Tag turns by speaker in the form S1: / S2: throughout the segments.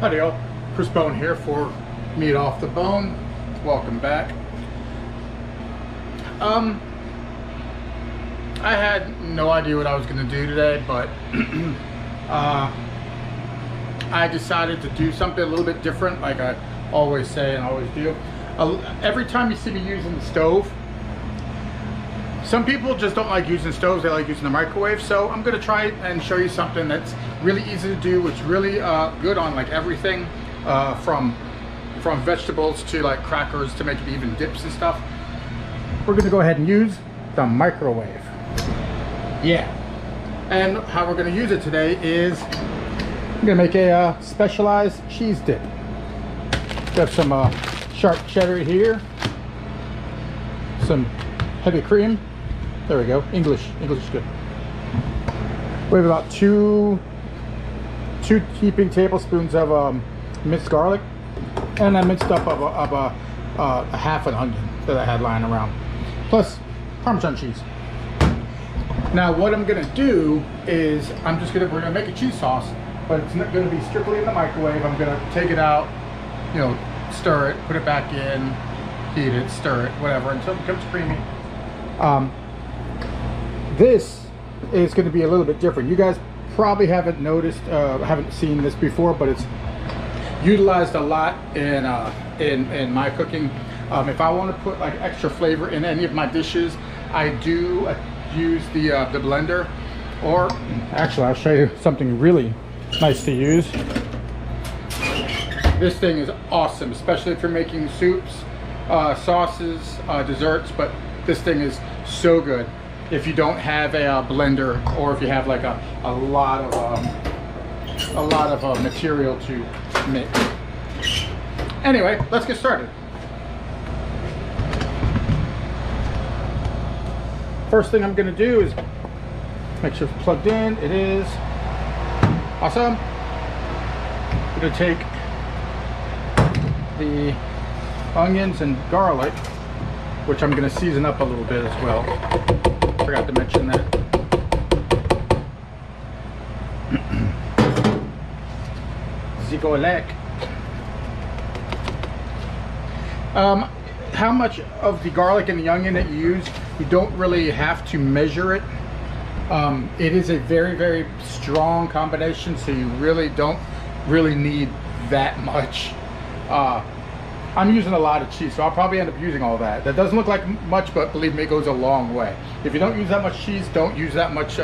S1: Howdy y'all, Chris Bone here for Meat Off the Bone. Welcome back. I had no idea what I was going to do today, but I decided to do something a little bit different, like I always say and always do. Every time you see me using the stove, some people just don't like using stoves, they like using the microwave. So I'm going to try and show you something that's really easy to do. It's really good on like everything, from vegetables to like crackers to make even dips and stuff. We're going to go ahead and use the microwave. Yeah. And how we're going to use it today is I'm going to make a specialized cheese dip. Got some sharp cheddar here, some heavy cream. There we go. English is good. We have about two heaping tablespoons of minced garlic, and I minced up a half an onion that I had lying around, plus Parmesan cheese. Now what I'm gonna do is we're gonna make a cheese sauce, but it's not gonna be strictly in the microwave. I'm gonna take it out, stir it, put it back in, heat it, stir it, whatever, until it becomes creamy. This is going to be a little bit different. You guys probably haven't noticed, haven't seen this before, but it's utilized a lot in my cooking. If I want to put like extra flavor in any of my dishes, I do use the blender. Or actually, I'll show you something really nice to use. This thing is awesome, especially if you're making soups, sauces, desserts. But this thing is so good if you don't have a blender, or if you have like a lot of material to make. Anyway, let's get started. First thing I'm going to do is make sure it's plugged in. It is. Awesome. I'm going to take the onions and garlic, which I'm going to season up a little bit as well. Forgot to mention that. Zigolek. How much of the garlic and the onion that you use, you don't really have to measure it. It is a very, very strong combination, so you really don't need that much. I'm using a lot of cheese, so I'll probably end up using all that. That doesn't look like much, but believe me, it goes a long way. If you don't use that much cheese, don't use that much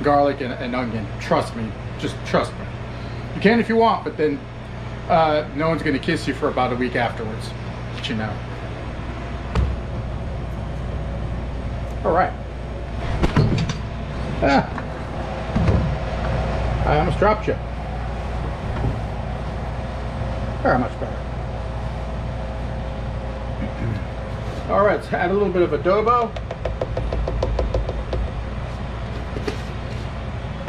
S1: garlic and onion. Trust me, just trust me. You can if you want, but then no one's gonna kiss you for about a week afterwards, but you know. All right. I almost dropped you. Very much better. All right, let's add a little bit of adobo.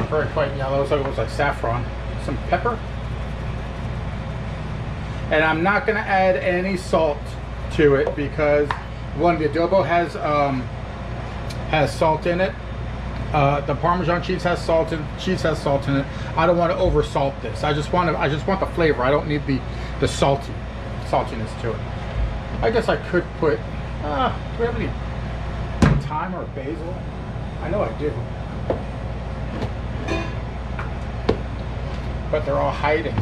S1: Very quite yellow, so it looks like saffron. Some pepper. And I'm not going to add any salt to it because one, the adobo has salt in it. The Parmesan cheese has salt in it. I don't want to over salt this. I just want the flavor. I don't need the saltiness to it. I guess I could put, do we have any thyme or basil? I know I do. But they're all hiding.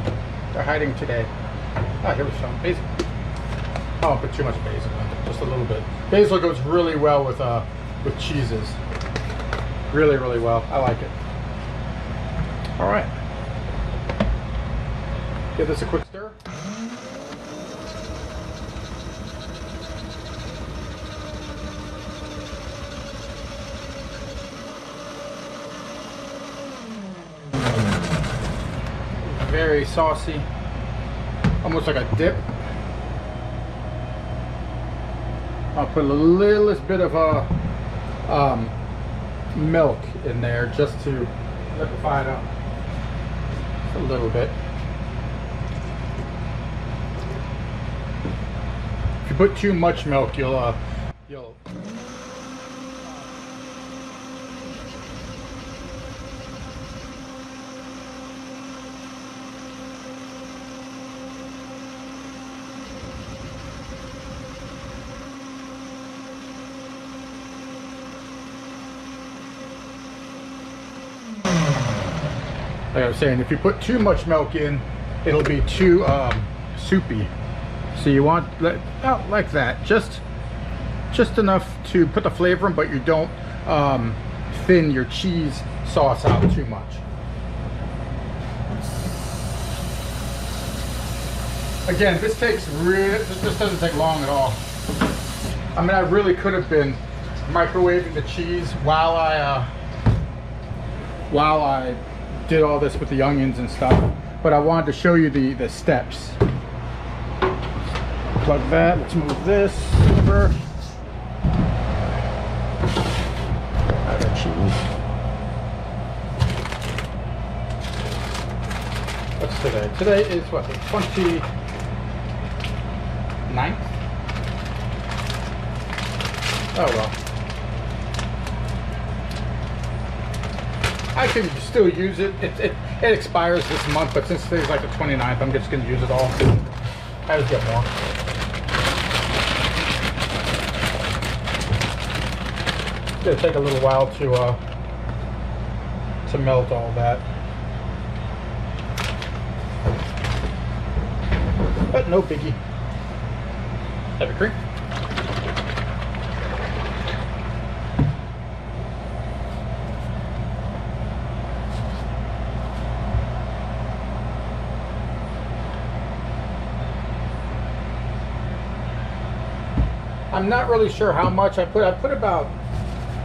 S1: They're hiding today. Here was some basil. I won't put too much basil in it, just a little bit. Basil goes really well with cheeses. Really, really well. I like it. All right. Give this a quick stir. Very saucy, almost like a dip. I'll put a little bit of milk in there just to liquefy it up a little bit. If you put too much milk, you'll like I was saying, if you put too much milk in, it'll be too soupy. So you want like that, just enough to put the flavor in, but you don't thin your cheese sauce out too much. Again, this doesn't take long at all. I mean, I really could have been microwaving the cheese while I did all this with the onions and stuff, but I wanted to show you the steps. Plug that. Let's move this over. Add the cheese. What's today? Today is what, the 29th? Oh well. I can still use it. It expires this month, but since today's like the 29th, I'm just gonna use it all. I just get more. It's gonna take a little while to melt all that. But no biggie. Heavy cream. I'm not really sure how much I put. I put about,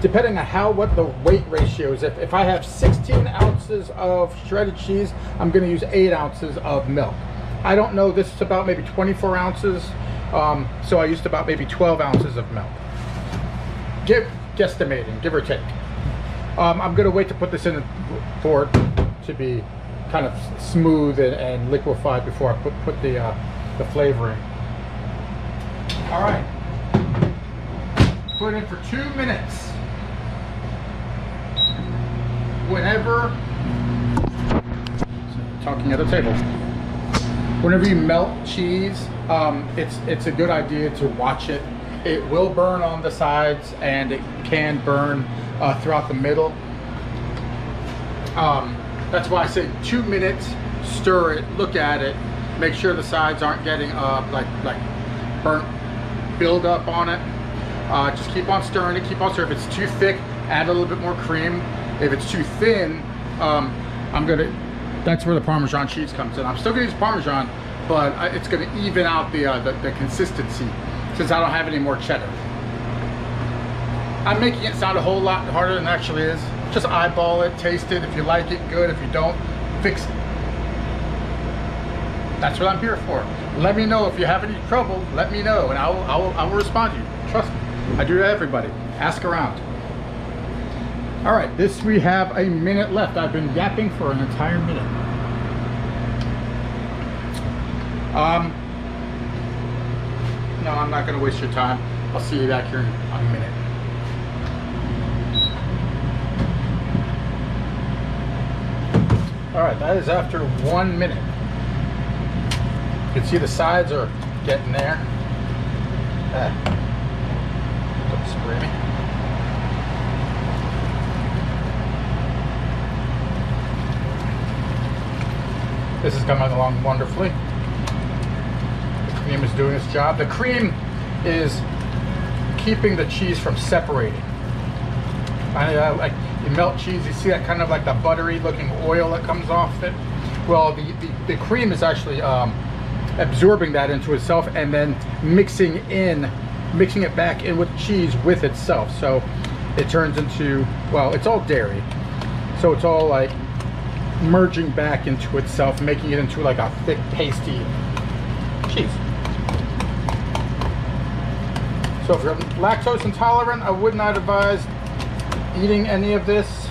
S1: depending on what the weight ratio is. If I have 16 ounces of shredded cheese, I'm going to use 8 ounces of milk. I don't know, this is about maybe 24 ounces, so I used about maybe 12 ounces of milk. Guesstimating, give or take. I'm going to wait to put this in for it to be kind of smooth and liquefied before I put the flavor in. All right. Put in for 2 minutes. Whenever, talking at the table. Whenever you melt cheese, it's a good idea to watch it. It will burn on the sides and it can burn throughout the middle. That's why I say 2 minutes, stir it, look at it, make sure the sides aren't getting like burnt build up on it. Just keep on stirring it, keep on stirring. If it's too thick, add a little bit more cream. If it's too thin, that's where the Parmesan cheese comes in. I'm still gonna use Parmesan, but it's gonna even out the consistency since I don't have any more cheddar. I'm making it sound a whole lot harder than it actually is. Just eyeball it, taste it. If you like it, good. If you don't, fix it. That's what I'm here for. Let me know if you have any trouble. Let me know, and I will respond to you. Trust me, I do to everybody. Ask around. All right, we have a minute left. I've been yapping for an entire minute. No, I'm not going to waste your time. I'll see you back here in a minute. All right, that is after 1 minute. You can see the sides are getting there. Don't spray me. This is coming along wonderfully. The cream is doing its job. The cream is keeping the cheese from separating. Like you melt cheese, you see that kind of like the buttery looking oil that comes off it. Well, the cream is actually absorbing that into itself and then mixing it back in with cheese with itself. So it turns into, well, it's all dairy. So it's all like merging back into itself, making it into like a thick, pasty cheese. So if you're lactose intolerant, I would not advise eating any of this.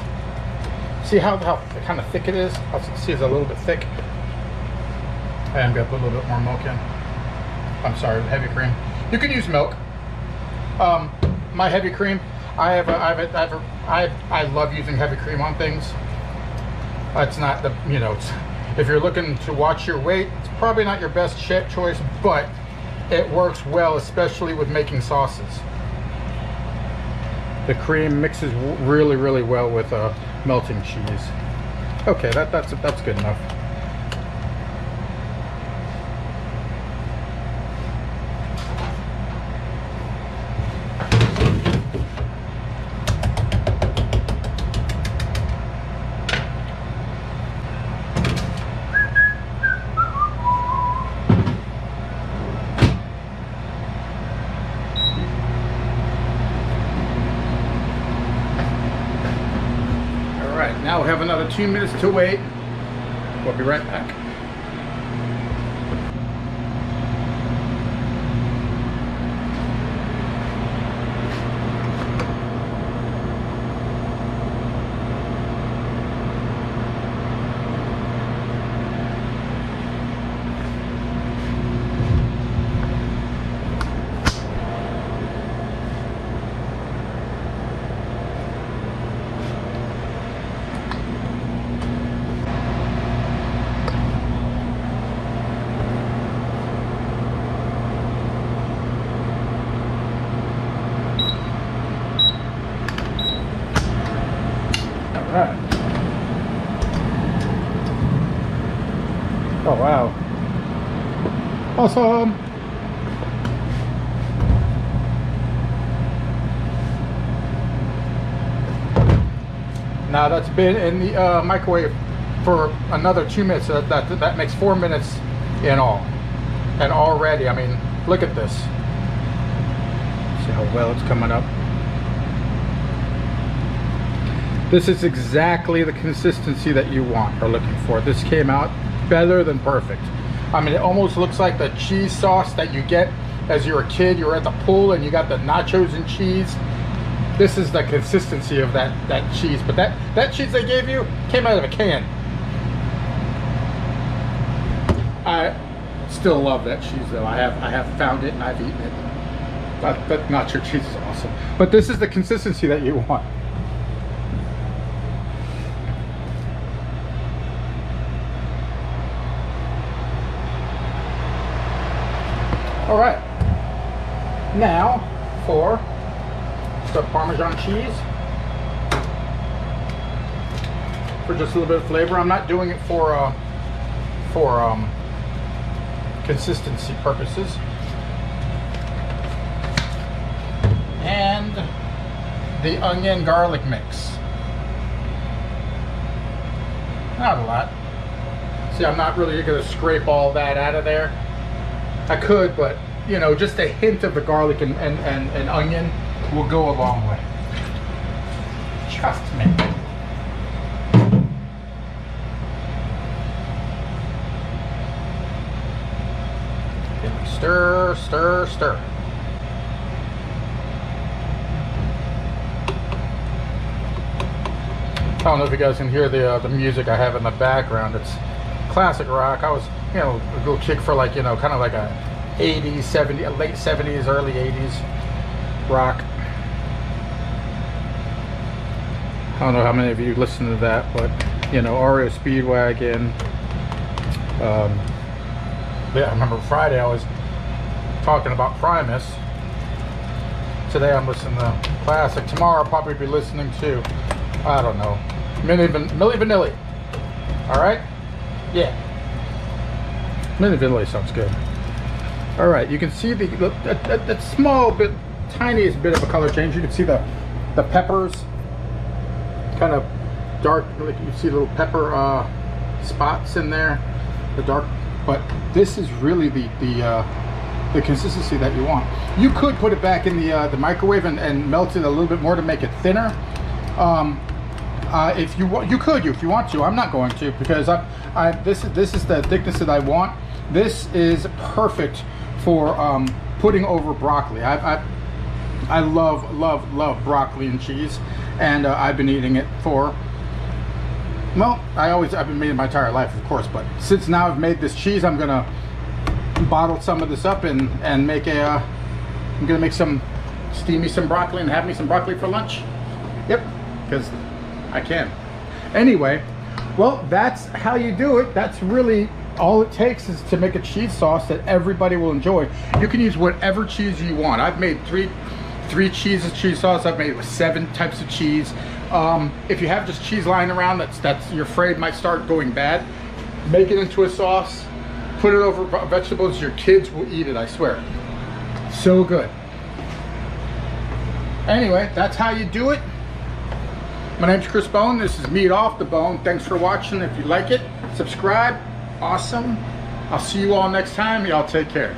S1: See how kind of thick it is? See, it's a little bit thick. I'm gonna put a little bit more milk in. I'm sorry, heavy cream. You can use milk. My heavy cream, I love using heavy cream on things. It's not the, if you're looking to watch your weight, it's probably not your best choice, but it works well, especially with making sauces. The cream mixes really, really well with melting cheese. Okay, that's good enough. Now we have another 2 minutes to wait. We'll be right back. Alright. Oh wow. Awesome. Now that's been in the microwave for another 2 minutes. So that makes 4 minutes in all. And already, I mean, look at this. See how well it's coming up. This is exactly the consistency that you want or looking for. This came out better than perfect. I mean, it almost looks like the cheese sauce that you get as you're a kid. You're at the pool and you got the nachos and cheese. This is the consistency of that cheese. But that cheese they gave you came out of a can. I still love that cheese though. I have found it and I've eaten it. That nacho cheese is awesome. But this is the consistency that you want. All right, now for the Parmesan cheese. For just a little bit of flavor. I'm not doing it for consistency purposes. And the onion garlic mix. Not a lot. See, I'm not really gonna scrape all that out of there. I could, but you know, just a hint of the garlic and onion will go a long way. Trust me. Stir, stir, stir. I don't know if you guys can hear the music I have in the background. It's classic rock. I was, you know, a little chick for like, you know, kind of like a 80s, 70s, late 70s, early 80s rock. I don't know how many of you listen to that, but you know, REO Speedwagon. Yeah, I remember Friday I was talking about Primus. Today I'm listening to classic. Tomorrow I'll probably be listening to, I don't know, Milli Vanilli. All right. Yeah, Milli Vanilli sounds good. All right, you can see that small bit, tiniest bit of a color change. You can see the peppers, kind of dark. Like you see little pepper spots in there, the dark. But this is really the consistency that you want. You could put it back in the microwave and melt it a little bit more to make it thinner. If you want, you could, if you want to. I'm not going to, because this is the thickness that I want. This is perfect for putting over broccoli. I love broccoli and cheese, and I've been eating it for, well, I've been eating my entire life, of course, but since now I've made this cheese, I'm gonna bottle some of this up and make I'm gonna make some broccoli and have me some broccoli for lunch. Yep, because I can. Anyway, well, that's how you do it. That's really all it takes, is to make a cheese sauce that everybody will enjoy. You can use whatever cheese you want. I've made three cheese sauce. I've made 7 types of cheese, If you have just cheese lying around that's you're afraid might start going bad, make it into a sauce, put it over vegetables. Your kids will eat it, I swear. So good. Anyway, that's how you do it. My name's Chris Bone. This is Meat Off the Bone. Thanks for watching. If you like it, subscribe. Awesome. I'll see you all next time. Y'all take care.